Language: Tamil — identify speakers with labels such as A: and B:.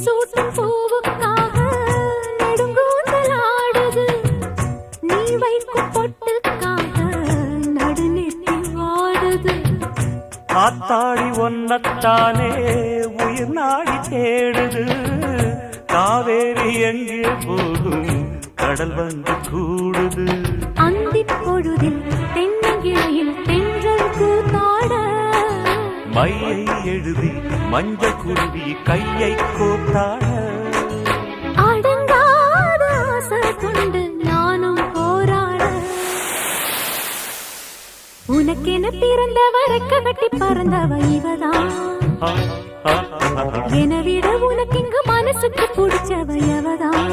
A: சூட்டும் பூவுக்காக நெடுங்கூந்தலாடுது. நீ வைக்கும் பொட்டுக்காக நடுநெத்தி வாடுது.
B: காத்தாடி ஒன்னத்தானே உயிர் நாடி தேடுது. காவேரி எங்கே போகும் கடல் வந்து கூடுது.
A: அந்திப் பொழுதில் தென்னங்கிளையில் தென்றல் கூத்தாட
B: மையை எழுதி மஞ்சள் குருவி கையை கோத்தாட
A: அடங்காத ஆசை கொண்டு நானும் போராட. உனக்கென பிறந்தவ ரெக்க கட்டி பறந்தவ இவதான். என விட உனக்கு இங்கு மனசுக்கு பிடிச்சவ எவதான்.